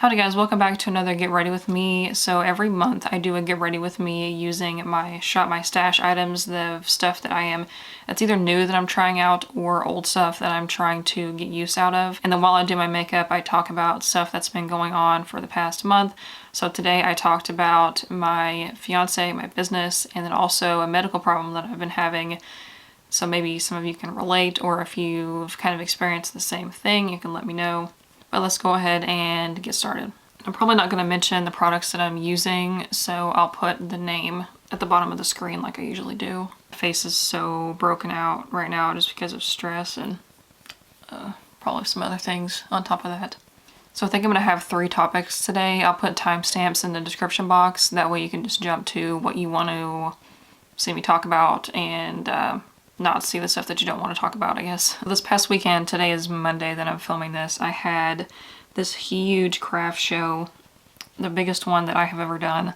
Howdy guys, welcome back to another Get Ready With Me. So every month I do a Get Ready With Me using my Shop My Stash items, the stuff that it's either new that I'm trying out or old stuff that I'm trying to get use out of. And then while I do my makeup, I talk about stuff that's been going on for the past month. So today I talked about my fiance, my business, and then also a medical problem that I've been having. So maybe some of you can relate, or if you've kind of experienced the same thing, you can let me know. But let's go ahead and get started. I'm probably not going to mention the products that I'm using, so I'll put the name at the bottom of the screen like I usually do. My face is so broken out right now just because of stress and probably some other things on top of that. So I think I'm going to have 3 topics today. I'll put timestamps in the description box. That way you can just jump to what you want to see me talk about and not see the stuff that you don't want to talk about, I guess. This past weekend, today is Monday that I'm filming this, I had this huge craft show, the biggest one that I have ever done.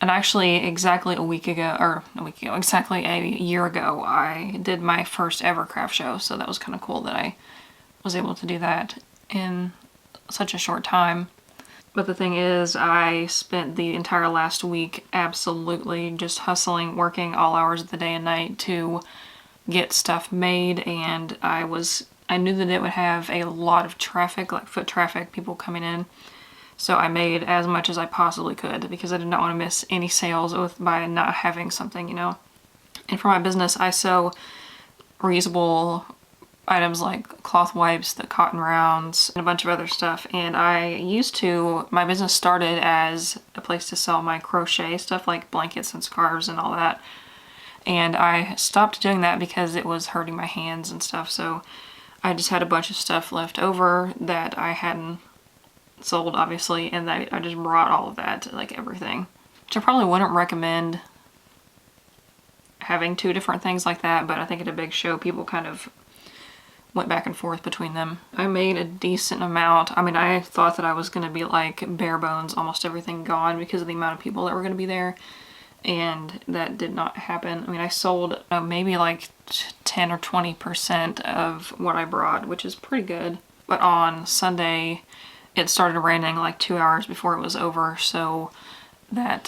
And actually exactly exactly a year ago, I did my first ever craft show. So that was kind of cool that I was able to do that in such a short time. But the thing is, I spent the entire last week absolutely just hustling, working all hours of the day and night to get stuff made, and I knew that it would have a lot of traffic, like foot traffic, people coming in. So I made as much as I possibly could because I did not want to miss any sales by not having something, you know. And for my business, I sew reusable items like cloth wipes, the cotton rounds, and a bunch of other stuff. And my business started as a place to sell my crochet stuff like blankets and scarves and all that. And I stopped doing that because it was hurting my hands and stuff. So I just had a bunch of stuff left over that I hadn't sold, obviously. And I just brought all of that, like everything. Which I probably wouldn't recommend having 2 different things like that. But I think at a big show, people kind of went back and forth between them. I made a decent amount. I mean, I thought that I was going to be like bare bones, almost everything gone because of the amount of people that were going to be there. And that did not happen. I mean, I sold maybe like 10 or 20% of what I brought, which is pretty good. But on Sunday, it started raining like 2 hours before it was over, so that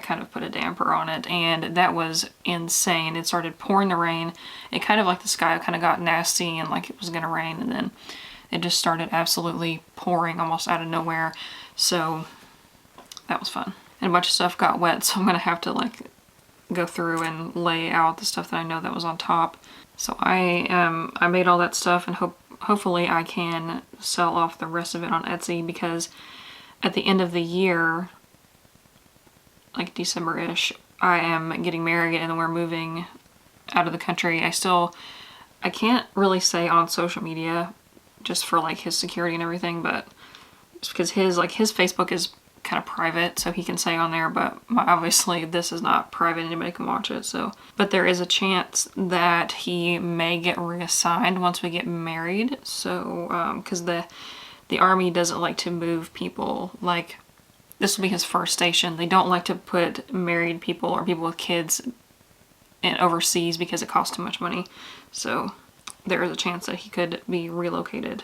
kind of put a damper on it, and that was insane. It started pouring the rain. It kind of like the sky kind of got nasty and like it was gonna rain, and then it just started absolutely pouring almost out of nowhere. So that was fun. And a bunch of stuff got wet, so I'm gonna have to like go through and lay out the stuff that I know that was on top. So I made all that stuff, and hopefully I can sell off the rest of it on Etsy, because at the end of the year, like December-ish, I am getting married and then we're moving out of the country. I can't really say on social media just for like his security and everything, but it's because his Facebook is kind of private, so he can say on there, but obviously this is not private, anybody can watch it. So, but there is a chance that he may get reassigned once we get married. So because the army doesn't like to move people, like this will be his first station. They don't like to put married people or people with kids in overseas because it costs too much money. So there is a chance that he could be relocated.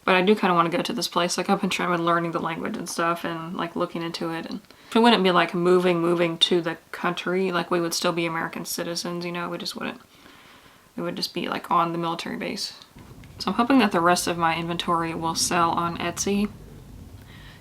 But I do kind of want to go to this place. Like, I've been trying to learning the language and stuff and like looking into it. And it wouldn't be like moving to the country. Like, we would still be American citizens, you know, we just wouldn't. We would just be like on the military base. So I'm hoping that the rest of my inventory will sell on Etsy.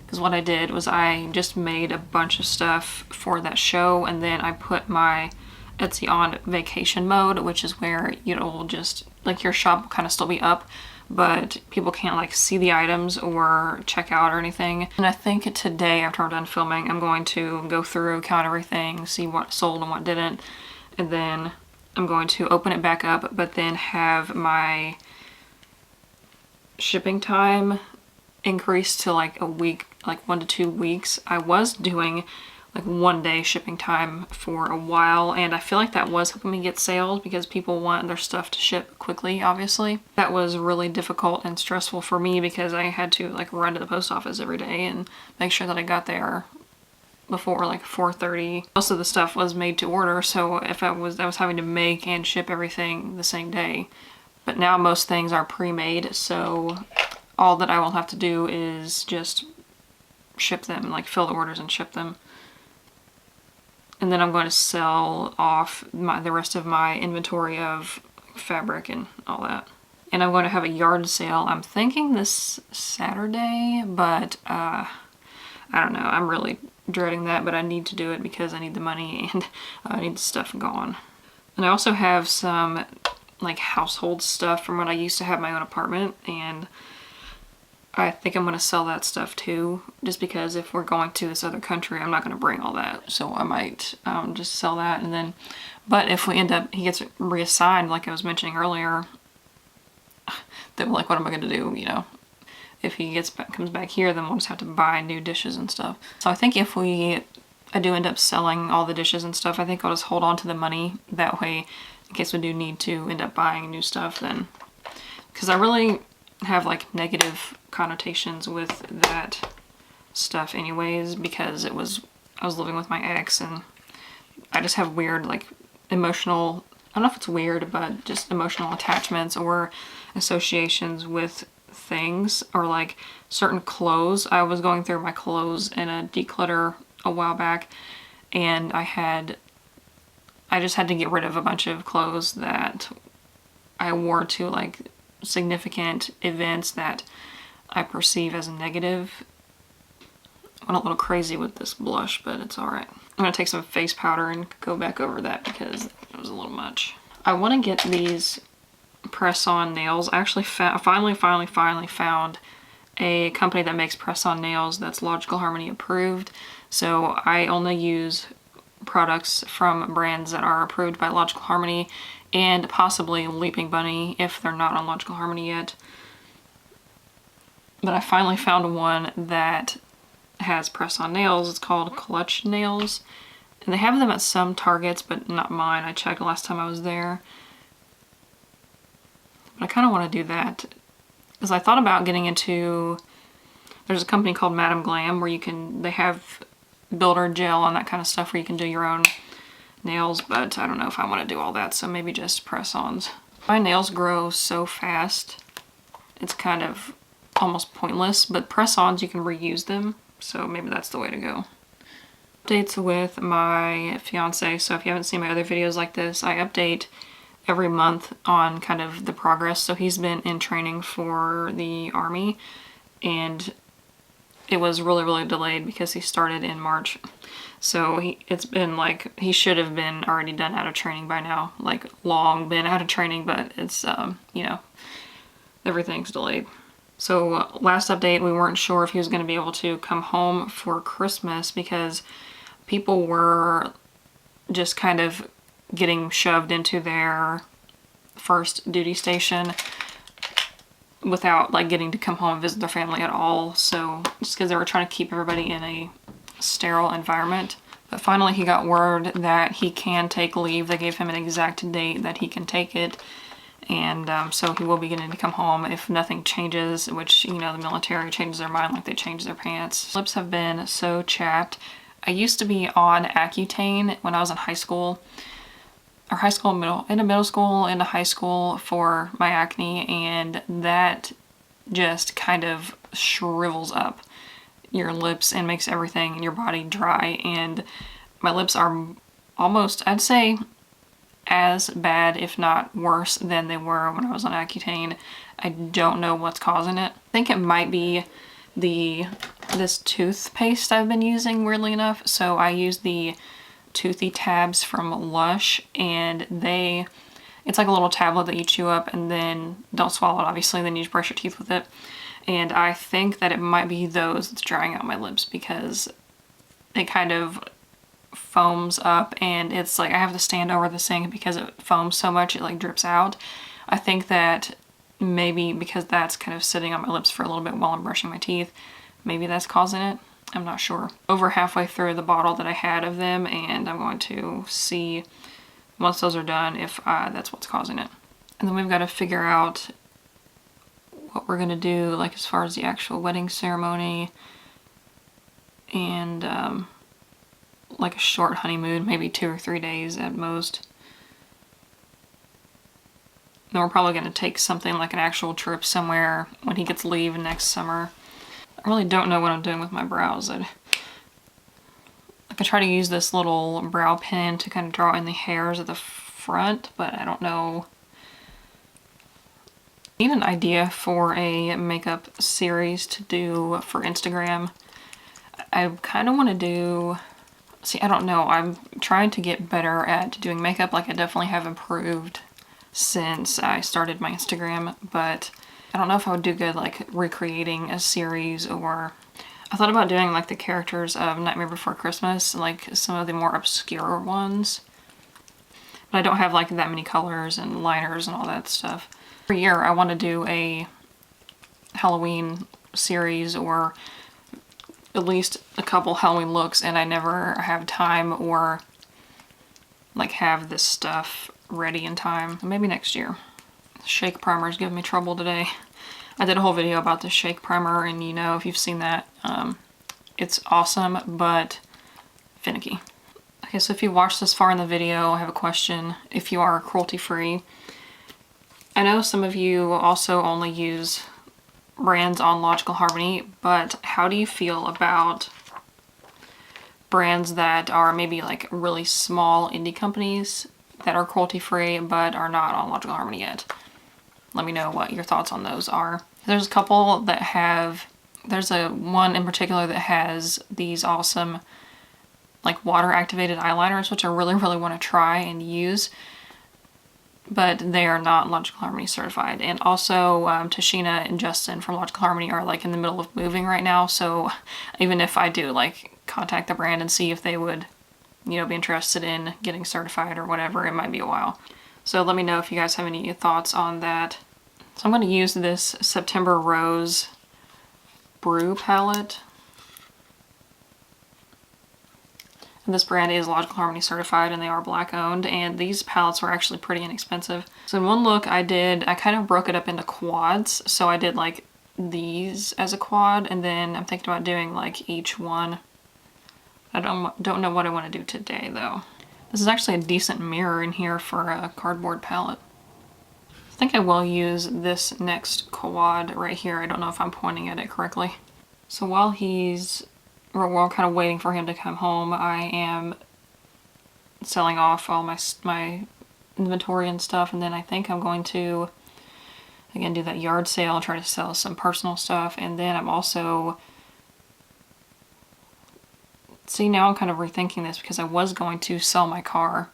Because what I did was I just made a bunch of stuff for that show, and then I put my Etsy on vacation mode, which is where it'll just, like, your shop will kind of still be up, but people can't like see the items or check out or anything. And I think today, after I'm done filming, I'm going to go through, count everything, see what sold and what didn't, and then I'm going to open it back up, but then have my shipping time increase to like a week, like 1 to 2 weeks. I was doing like 1 day shipping time for a while, and I feel like that was helping me get sales because people want their stuff to ship quickly, obviously. That was really difficult and stressful for me because I had to like run to the post office every day and make sure that I got there before like 4:30. Most of the stuff was made to order, so if I was having to make and ship everything the same day. But now most things are pre-made, so all that I will have to do is just ship them, like fill the orders and ship them. And then I'm going to sell off the rest of my inventory of fabric and all that. And I'm going to have a yard sale, I'm thinking this Saturday, but I don't know. I'm really dreading that, but I need to do it because I need the money and I need the stuff gone. And I also have some like household stuff from when I used to have my own apartment, and I think I'm going to sell that stuff too, just because if we're going to this other country, I'm not going to bring all that. So I might just sell that, and then, but if we end up, he gets reassigned, like I was mentioning earlier, then like, what am I going to do, you know? If he comes back here, then we'll just have to buy new dishes and stuff. So I think if I do end up selling all the dishes and stuff, I think I'll just hold on to the money. That way, in case we do need to end up buying new stuff then. Because I really have like negative connotations with that stuff anyways, because I was living with my ex, and I just have weird like emotional, I don't know if it's weird, but just emotional attachments or associations with things, or like certain clothes. I was going through my clothes in a declutter a while back, and I just had to get rid of a bunch of clothes that I wore to like significant events that I perceive as negative. I went a little crazy with this blush, but it's alright. I'm going to take some face powder and go back over that because it was a little much. I want to get these press-on nails. I actually finally found a company that makes press-on nails that's Logical Harmony approved. So I only use products from brands that are approved by Logical Harmony, and possibly Leaping Bunny if they're not on Logical Harmony yet. But I finally found one that has press-on nails. It's called Clutch Nails, and they have them at some Targets, but not mine. I checked last time I was there. But I kind of want to do that, because I thought about getting into, there's a company called Madam Glam where they have builder gel and that kind of stuff where you can do your own nails, but I don't know if I want to do all that, so maybe just press-ons. My nails grow so fast, it's kind of almost pointless, but press-ons, you can reuse them, so maybe that's the way to go. Updates with my fiance. So if you haven't seen my other videos like this, I update every month on kind of the progress. So he's been in training for the Army, and it was really delayed because he started in March. So it's been like, he should have been already done out of training by now, like long been out of training, but it's, you know, everything's delayed. So last update, we weren't sure if he was going to be able to come home for Christmas because people were just kind of getting shoved into their first duty station without like getting to come home and visit their family at all. So just because they were trying to keep everybody in a sterile environment. But finally he got word that he can take leave. They gave him an exact date that he can take it. And so he will be getting to come home if nothing changes, which, you know, the military changes their mind like they change their pants. Lips have been so chapped. I used to be on Accutane when I was in high school. Or high school, middle school, into high school for my acne, and that just kind of shrivels up your lips and makes everything in your body dry, and my lips are almost, I'd say, as bad, if not worse, than they were when I was on Accutane. I don't know what's causing it. I think it might be this toothpaste I've been using, weirdly enough. So I use the Toothy tabs from Lush, and it's like a little tablet that you chew up and then don't swallow it, obviously, then you just brush your teeth with it. And I think that it might be those that's drying out my lips, because it kind of foams up, and it's like I have to stand over the sink because it foams so much it like drips out. I think that maybe because that's kind of sitting on my lips for a little bit while I'm brushing my teeth, maybe that's causing it. I'm not sure. Over halfway through the bottle that I had of them, and I'm going to see once those are done if that's what's causing it. And then we've got to figure out what we're gonna do, like as far as the actual wedding ceremony, and like a short honeymoon, maybe 2 or 3 days at most. Then we're probably going to take something like an actual trip somewhere when he gets leave next summer. I really don't know what I'm doing with my brows. I try to use this little brow pen to kind of draw in the hairs at the front, but I don't know. I need an idea for a makeup series to do for Instagram. I kind of want to do, see, I don't know. I'm trying to get better at doing makeup. Like, I definitely have improved since I started my Instagram, but I don't know if I would do good like recreating a series, or I thought about doing like the characters of Nightmare Before Christmas, like some of the more obscure ones. But I don't have like that many colors and liners and all that stuff. Every year I want to do a Halloween series, or at least a couple Halloween looks, and I never have time or like have this stuff ready in time. Maybe next year. Shake primer is giving me trouble today. I did a whole video about the shake primer, and you know, if you've seen that, it's awesome, but finicky. Okay, so if you watched this far in the video, I have a question. If you are cruelty-free, I know some of you also only use brands on Logical Harmony, but how do you feel about brands that are maybe like really small indie companies that are cruelty-free but are not on Logical Harmony yet? Let me know what your thoughts on those are. There's a couple that have, there's one in particular that has these awesome like water activated eyeliners, which I really want to try and use, but they are not Logical Harmony certified. And also Tashina and Justin from Logical Harmony are like in the middle of moving right now, so even if I do like contact the brand and see if they would, you know, be interested in getting certified or whatever, it might be a while. So let me know if you guys have any thoughts on that. So I'm going to use this September Rose Brew palette. And this brand is Logical Harmony certified, and they are black owned, and these palettes were actually pretty inexpensive. So in one look I kind of broke it up into quads. So I did like these as a quad, and then I'm thinking about doing like each one. I don't know what I want to do today though. This is actually a decent mirror in here for a cardboard palette. I think I will use this next quad right here. I don't know if I'm pointing at it correctly. So while we're kind of waiting for him to come home, I am selling off all my inventory and stuff, and then I think I'm going to again do that yard sale, try to sell some personal stuff, and then I'm also, see, now I'm kind of rethinking this because I was going to sell my car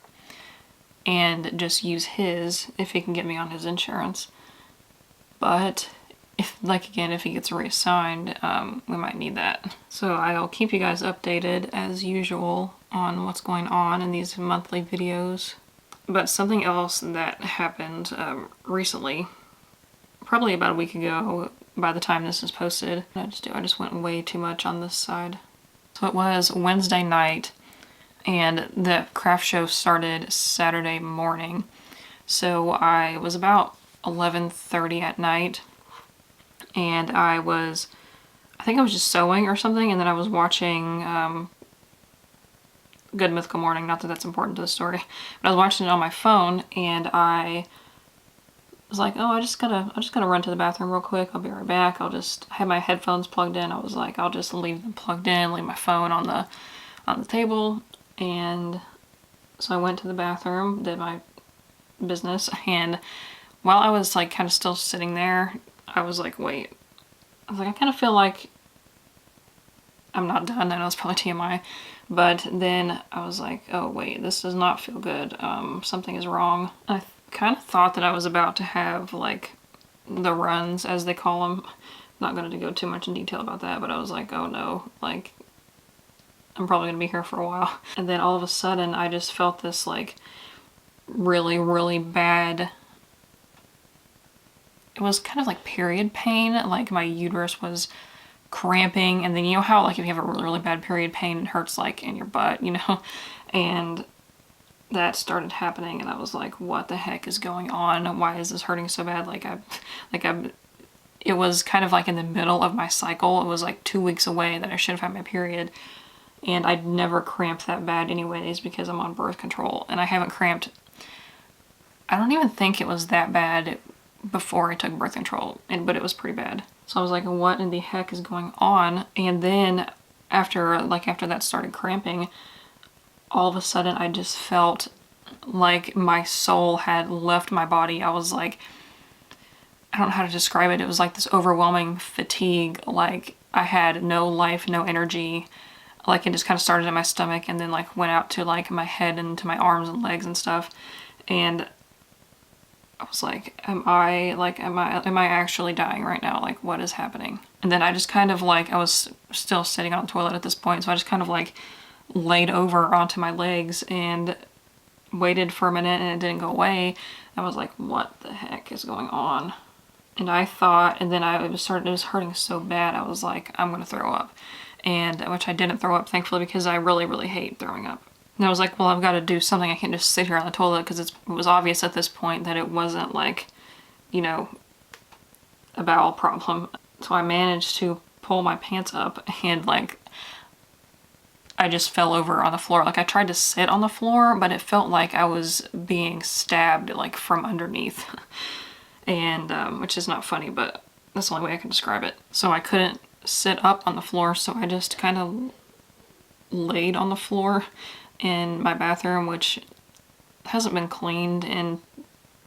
and just use his if he can get me on his insurance. But if he gets reassigned, we might need that. So I'll keep you guys updated as usual on what's going on in these monthly videos. But something else that happened recently, probably about a week ago by the time this is posted, I just went way too much on this side. So it was Wednesday night, and the craft show started Saturday morning. So I was about 11:30 at night, and I think I was just sewing or something, and then I was watching Good Mythical Morning, not that that's important to the story, but I was watching it on my phone, and I was like, oh, I just gotta run to the bathroom real quick, I'll be right back. I had my headphones plugged in. I was like, I'll just leave them plugged in, leave my phone on the table. And so I went to the bathroom, did my business, and while I was like kind of still sitting there, I was like, wait. I was like, I kind of feel like I'm not done. I know it's probably TMI, but then I was like, oh wait, this does not feel good. Something is wrong. I kind of thought that I was about to have like the runs, as they call them. I'm not going to go too much in detail about that, but I was like, oh no, like I'm probably going to be here for a while. And then all of a sudden I just felt this like really bad, it was kind of like period pain, like my uterus was cramping, and then you know how like if you have a really bad period pain, it hurts like in your butt, you know, and that started happening, and I was like, what the heck is going on? Why is this hurting so bad? It was kind of like in the middle of my cycle. It was like 2 weeks away that I should have had my period, and I'd never cramped that bad anyways because I'm on birth control, and I haven't cramped I don't even think it was that bad before I took birth control, but it was pretty bad. So I was like, what in the heck is going on? And then after that started cramping, all of a sudden I just felt like my soul had left my body. I was like, I don't know how to describe it. It was like this overwhelming fatigue. Like I had no life, no energy. Like it just kind of started in my stomach and then like went out to like my head and to my arms and legs and stuff. And I was like, am I actually dying right now? Like what is happening? And then I just kind of like, I was still sitting on the toilet at this point. So I just kind of like laid over onto my legs and waited for a minute and it didn't go away. I was like, what the heck is going on? And I thought, and then it was hurting so bad. I was like, I'm gonna throw up. And which I didn't throw up, thankfully, because I really, really hate throwing up. And I was like, well, I've got to do something. I can't just sit here on the toilet, because it was obvious at this point that it wasn't like, you know, a bowel problem. So I managed to pull my pants up and like, I just fell over on the floor. Like I tried to sit on the floor, but it felt like I was being stabbed like from underneath. And, which is not funny, but that's the only way I can describe it. So I couldn't sit up on the floor, so I just kind of laid on the floor in my bathroom, which hasn't been cleaned in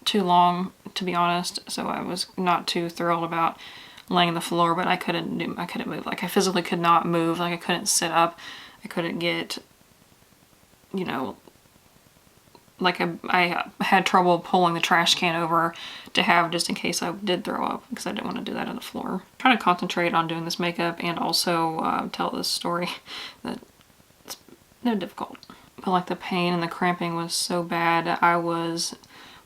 too long, to be honest, so I was not too thrilled about laying on the floor, but I couldn't move. Like I physically could not move. Like I couldn't sit up. I couldn't get, you know, like I had trouble pulling the trash can over to have just in case I did throw up, because I didn't want to do that on the floor. I'm trying to concentrate on doing this makeup and also tell this story. That it's no difficult. But like the pain and the cramping was so bad. I was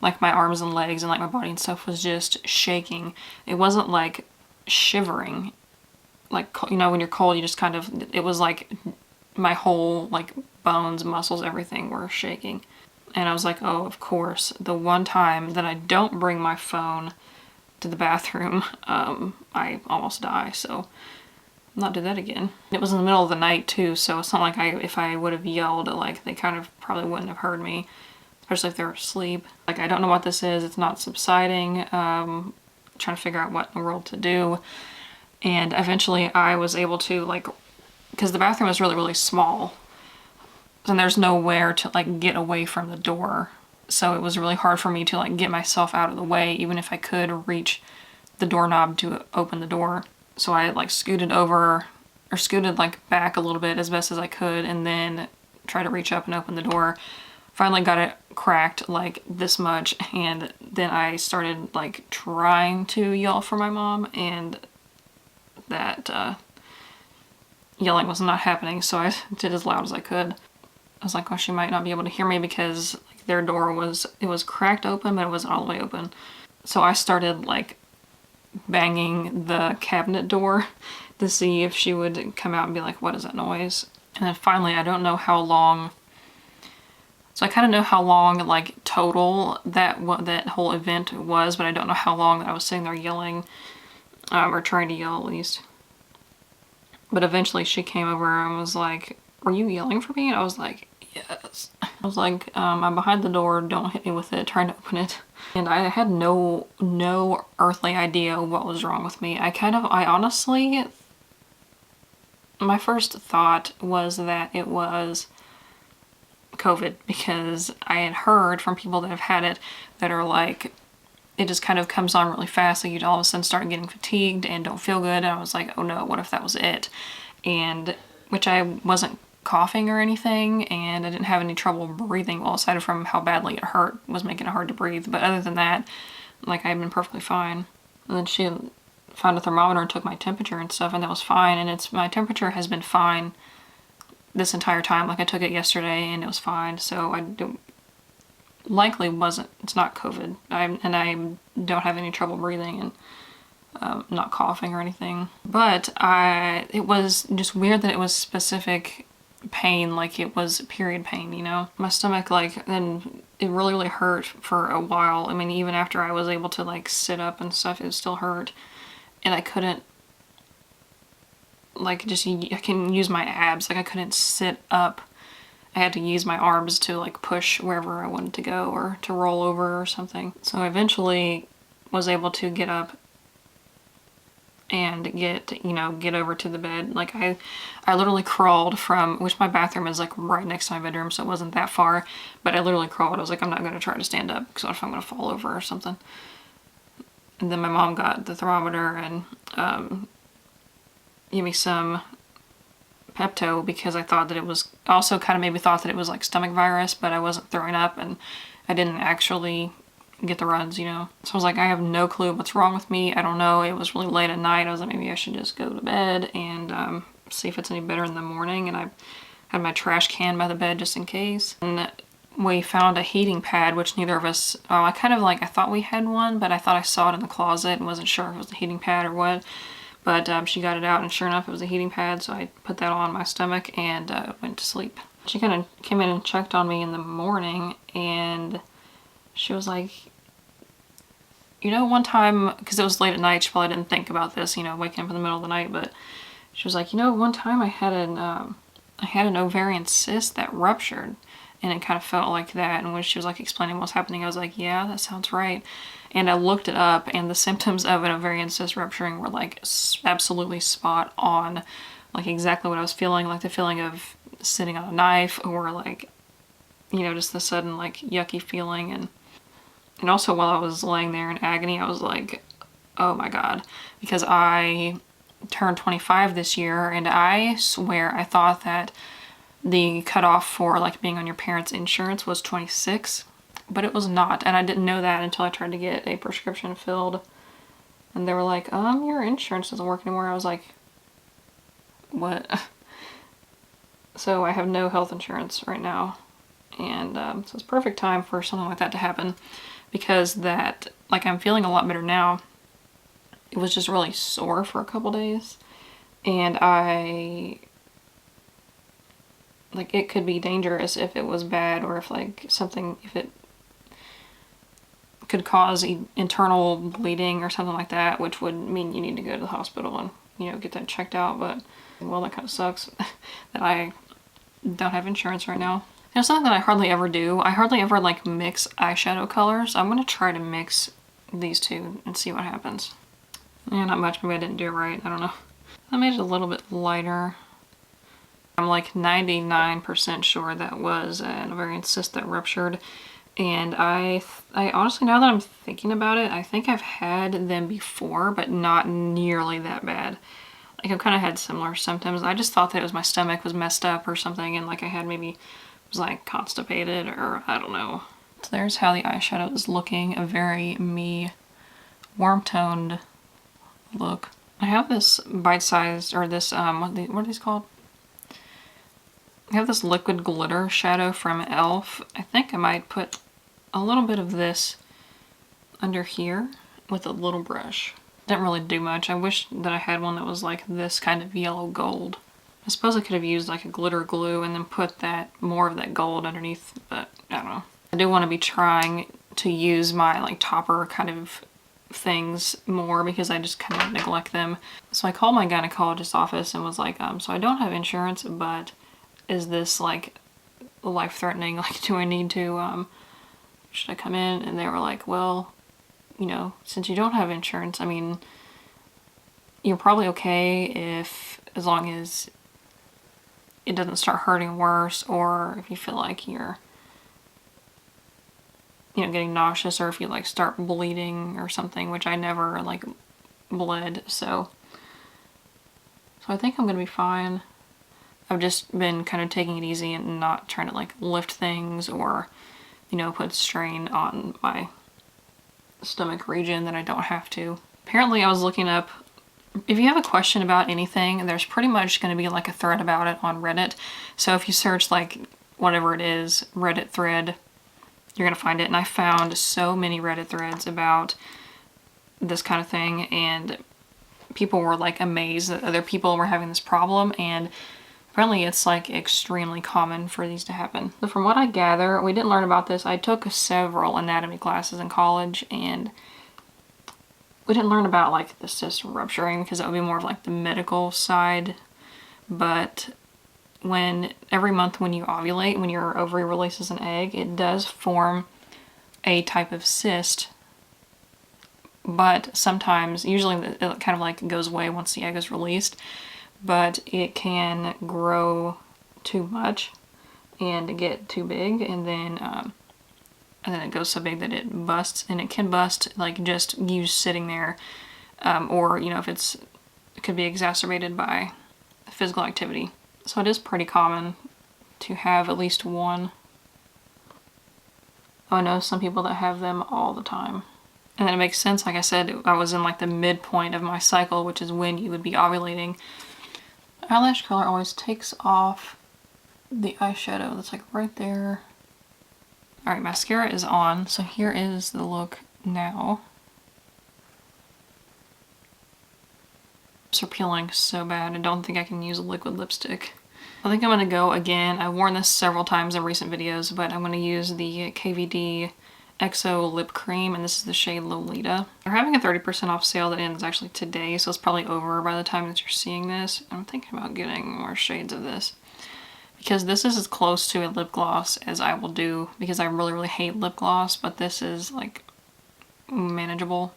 like, my arms and legs and like my body and stuff was just shaking. It wasn't like shivering. Like, you know, when you're cold, you just kind of, it was like my whole like bones, muscles, everything were shaking. And I was like, oh, of course, the one time that I don't bring my phone to the bathroom, I almost die, so I'll not do that again. It was in the middle of the night too, so it's not like if I would have yelled, like they kind of probably wouldn't have heard me, especially if they were asleep. Like, I don't know what this is, it's not subsiding, trying to figure out what in the world to do. And eventually I was able to, like, because the bathroom was really, really small, and there's nowhere to like get away from the door. So it was really hard for me to like get myself out of the way, even if I could reach the doorknob to open the door. So I like scooted like back a little bit as best as I could, and then tried to reach up and open the door. Finally got it cracked like this much, and then I started like trying to yell for my mom, and that yelling was not happening, so I did as loud as I could. I was like, well, she might not be able to hear me because like, their door was cracked open, but it wasn't all the way open. So I started like banging the cabinet door to see if she would come out and be like, what is that noise? And then finally, I don't know how long, so I kind of know how long like total that whole event was, but I don't know how long that I was sitting there yelling, or trying to yell at least. But eventually she came over and was like, were you yelling for me? And I was like, yes. I was like, I'm behind the door, don't hit me with it, trying to open it. And I had no earthly idea what was wrong with me. I honestly, my first thought was that it was COVID, because I had heard from people that have had it that are like, it just kind of comes on really fast, like you all of a sudden start getting fatigued and don't feel good. And I was like, oh no, what if that was it? And which I wasn't coughing or anything, and I didn't have any trouble breathing, well, aside from how badly it hurt, was making it hard to breathe. But other than that, like, I had been perfectly fine. And then she found a thermometer and took my temperature and stuff, and that was fine. And my temperature has been fine this entire time. Like, I took it yesterday and it was fine, so it's not COVID. I don't have any trouble breathing and not coughing or anything. But it was just weird that it was specific pain, like it was period pain, you know? My stomach, like, then it really, really hurt for a while. I mean, even after I was able to like sit up and stuff, it still hurt. And I couldn't, like, I can use my abs, like I couldn't sit up I had to use my arms to like push wherever I wanted to go or to roll over or something. So I eventually was able to get up and get over to the bed. Like I literally crawled from, which my bathroom is like right next to my bedroom, so it wasn't that far, but I literally crawled. I was like, I'm not going to try to stand up because what if I'm going to fall over or something. And then my mom got the thermometer and gave me some Pepto because I thought that it was, also kind of maybe thought that it was like stomach virus, but I wasn't throwing up and I didn't actually get the runs, So I was like, I have no clue what's wrong with me. I don't know. It was really late at night. I was like, maybe I should just go to bed and see if it's any better in the morning. And I had my trash can by the bed just in case. And we found a heating pad, which neither of us, I thought we had one, but I thought I saw it in the closet and wasn't sure if it was a heating pad or what. But she got it out and sure enough it was a heating pad, so I put that on my stomach and went to sleep. She kind of came in and checked on me in the morning and she was like, one time, because it was late at night, she probably didn't think about this, waking up in the middle of the night, but she was like, one time I had an ovarian cyst that ruptured and it kind of felt like that. And when she was like explaining what was happening, I was like, yeah, that sounds right. And I looked it up and the symptoms of an ovarian cyst rupturing were like absolutely spot on, like exactly what I was feeling, like the feeling of sitting on a knife or like, just the sudden like yucky feeling. And also while I was laying there in agony, I was like, oh my God, because I turned 25 this year and I swear I thought that the cutoff for like being on your parents' insurance was 26, but it was not. And I didn't know that until I tried to get a prescription filled. And they were like, your insurance doesn't work anymore. I was like, what? So I have no health insurance right now. And so it's perfect time for something like that to happen because that, like I'm feeling a lot better now. It was just really sore for a couple days. And it could be dangerous if it was bad or if if it could cause internal bleeding or something like that, which would mean you need to go to the hospital and, get that checked out. But, well, that kind of sucks that I don't have insurance right now. Something that I hardly ever do. I hardly ever mix eyeshadow colors. I'm going to try to mix these two and see what happens. Yeah, not much. Maybe I didn't do it right. I don't know. I made it a little bit lighter. I'm like 99% sure that was an ovarian cyst that ruptured. And I honestly, now that I'm thinking about it, I think I've had them before, but not nearly that bad. Like I've kind of had similar symptoms. I just thought that it was my stomach was messed up or something and like I had maybe was like constipated or I don't know. So there's how the eyeshadow is looking. A very me warm-toned look. I have this bite-sized, or this, what are these called? I have this liquid glitter shadow from e.l.f. I think I might put a little bit of this under here with a little brush. Didn't really do much. I wish that I had one that was like this kind of yellow gold. I suppose I could have used like a glitter glue and then put more of that gold underneath, but I don't know. I do want to be trying to use my like topper kind of things more because I just kind of neglect them. So I called my gynecologist's office and was like, so I don't have insurance, but is this like life-threatening? Like, do I need to, should I come in? And they were like, well, since you don't have insurance, I mean, you're probably okay as long as it doesn't start hurting worse, or if you feel like you're getting nauseous, or if you start bleeding or something, which I never bled, so I think I'm gonna be fine. I've just been kind of taking it easy and not trying to lift things or put strain on my stomach region that I don't have to. Apparently I was looking up, if you have a question about anything, there's pretty much going to be a thread about it on Reddit. So if you search whatever it is, Reddit thread, you're going to find it. And I found so many Reddit threads about this kind of thing, and people were amazed that other people were having this problem, and apparently it's extremely common for these to happen. So from what I gather, we didn't learn about this. I took several anatomy classes in college, and we didn't learn about the cyst rupturing because that would be more of the medical side, but every month when you ovulate, when your ovary releases an egg, it does form a type of cyst, but sometimes, usually it kind of like goes away once the egg is released, but it can grow too much and get too big, and then it goes so big that it busts, and it can bust like just you sitting there, or you know, if it could be exacerbated by physical activity. So it is pretty common to have at least one. Oh, I know some people that have them all the time. And then it makes sense, like I said, I was in like the midpoint of my cycle, which is when you would be ovulating. Eyelash curler always takes off the eyeshadow that's like right there. Alright, mascara is on, so here is the look now. Lips are peeling so bad, I don't think I can use a liquid lipstick. I think I'm going to go again. I've worn this several times in recent videos, but I'm going to use the KVD XO lip cream, and this is the shade Lolita. They're having a 30% off sale that ends actually today, so it's probably over by the time that you're seeing this. I'm thinking about getting more shades of this, because this is as close to a lip gloss as I will do, because I really, really hate lip gloss, but this is like manageable.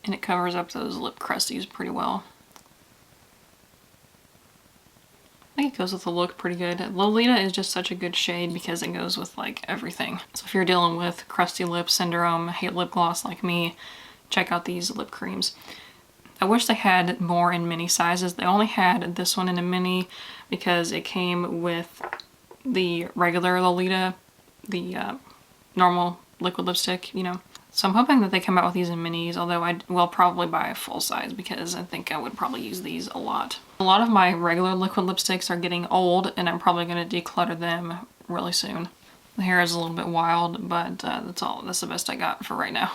And it covers up those lip crusties pretty well. I think it goes with the look pretty good. Lolita is just such a good shade because it goes with like everything. So if you're dealing with crusty lip syndrome, hate lip gloss like me, check out these lip creams. I wish they had more in mini sizes. They only had this one in a mini because it came with the regular Lolita, the normal liquid lipstick, you know. So I'm hoping that they come out with these in minis, although I will probably buy a full size because I think I would probably use these a lot. A lot of my regular liquid lipsticks are getting old, and I'm probably going to declutter them really soon. The hair is a little bit wild, but that's the best I got for right now.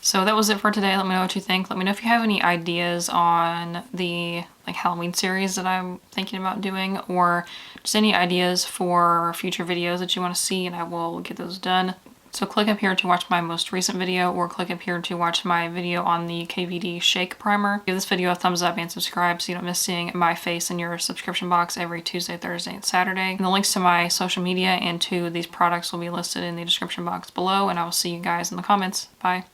So that was it for today. Let me know what you think. Let me know if you have any ideas on the like Halloween series that I'm thinking about doing, or just any ideas for future videos that you want to see, and I will get those done. So click up here to watch my most recent video, or click up here to watch my video on the KVD Shake Primer. Give this video a thumbs up and subscribe so you don't miss seeing my face in your subscription box every Tuesday, Thursday, and Saturday. And the links to my social media and to these products will be listed in the description box below, and I will see you guys in the comments. Bye.